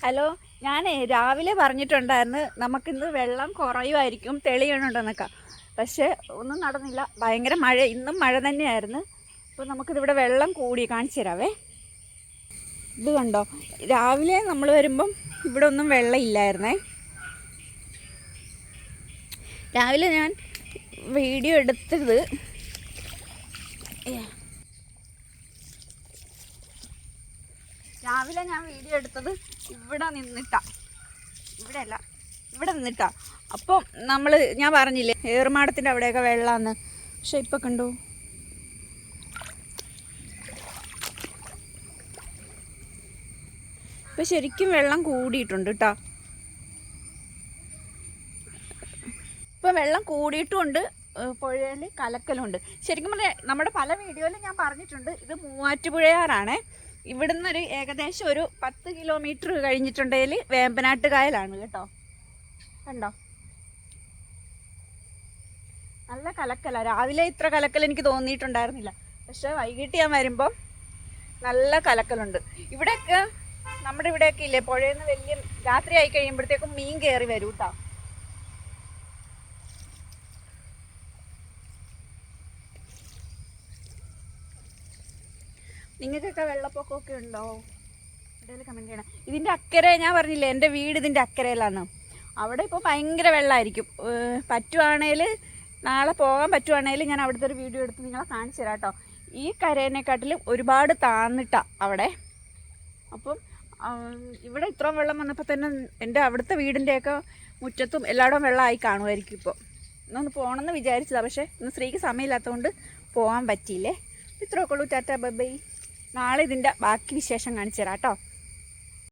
Hello, ഞാൻ രാവിലെ പറഞ്ഞിട്ടുണ്ടായിരുന്നു നമുക്കിന്ന് വെള്ളം കുറയുമായിരിക്കും, തെളിയണുണ്ടെന്നൊക്കെ. പക്ഷേ ഒന്നും നടന്നില്ല. ഭയങ്കര മഴ, ഇന്നും മഴ തന്നെയായിരുന്നു. അപ്പോൾ നമുക്കിതിവിടെ വെള്ളം കൂടി കാണിച്ചു തരാവേ. ഇത് കണ്ടോ, രാവിലെ നമ്മൾ വരുമ്പം ഇവിടെ ഒന്നും വെള്ളം ഇല്ലായിരുന്നേ. രാവിലെ ഞാൻ വീഡിയോ എടുത്തത് ഇവിടെ നിന്നിട്ടാ, ഇവിടെയല്ല, ഇവിടെ നിന്നിട്ടാ. അപ്പം ഞാൻ പറഞ്ഞില്ലേ ഏറുമാടത്തിൻ്റെ അവിടെയൊക്കെ വെള്ളമാന്ന്. പക്ഷെ ഇപ്പം കണ്ടു, ഇപ്പം ശരിക്കും വെള്ളം കൂടിയിട്ടുണ്ട് കേട്ടോ. ഇപ്പം വെള്ളം കൂടിയിട്ടുമുണ്ട്, പുഴയിൽ കലക്കലുണ്ട്. ശരിക്കും പറഞ്ഞാൽ നമ്മുടെ പല വീഡിയോയിലും ഞാൻ പറഞ്ഞിട്ടുണ്ട്, ഇത് മൂവാറ്റുപുഴയാറാണേ. ഇവിടുന്ന് ഏകദേശം ഒരു 10 കിലോമീറ്റർ കഴിഞ്ഞിട്ടുണ്ടെങ്കിൽ വേമ്പനാട്ട് കായലാണ് കേട്ടോ. കണ്ടോ, നല്ല കലക്കല. രാവിലെ ഇത്ര കലക്കൽ എനിക്ക് തോന്നിയിട്ടുണ്ടായിരുന്നില്ല, പക്ഷെ വൈകിട്ട് ഞാൻ വരുമ്പം നല്ല കലക്കലുണ്ട്. ഇവിടെയൊക്കെ നമ്മുടെ ഇവിടെയൊക്കെ ഇല്ലേ, പുഴയിൽ നിന്ന് വലിയ രാത്രി ആയി കഴിയുമ്പോഴത്തേക്കും മീൻ കയറി വരും കേട്ടോ. നിങ്ങൾക്കൊക്കെ വെള്ളപ്പൊക്കമൊക്കെ ഉണ്ടോ? ഇടയിൽ കമൻറ്റ് ചെയ്യണം. ഇതിൻ്റെ അക്കരെ ഞാൻ പറഞ്ഞില്ലേ, എൻ്റെ വീട് ഇതിൻ്റെ അക്കരയിലാണ്. അവിടെ ഇപ്പോൾ ഭയങ്കര വെള്ളമായിരിക്കും. പറ്റുവാണേൽ നാളെ പോകാൻ പറ്റുവാണേൽ ഞാൻ അവിടുത്തെ ഒരു വീഡിയോ എടുത്ത് നിങ്ങളെ കാണിച്ചു തരാം കേട്ടോ. ഈ കരേനെക്കാട്ടിലും ഒരുപാട് താന്നിട്ടാണ് അവിടെ. അപ്പം ഇവിടെ ഇത്രയും വെള്ളം വന്നപ്പോൾ തന്നെ എൻ്റെ അവിടുത്തെ വീടിൻ്റെയൊക്കെ മുറ്റത്തും എല്ലായിടവും വെള്ളമായി കാണുമായിരിക്കും. ഇപ്പോൾ ഇന്നൊന്ന് പോകണമെന്ന് വിചാരിച്ചതാണ്, പക്ഷേ ഇന്ന് സ്ത്രീക്ക് സമയമില്ലാത്തതുകൊണ്ട് പോകാൻ പറ്റിയില്ലേ. ഇത്രയൊക്കെ ഉള്ളൂ. Tata, bye bye. നാളെ ഇതിൻ്റെ ബാക്കി വിശേഷം കാണിച്ചു തരാം കേട്ടോ.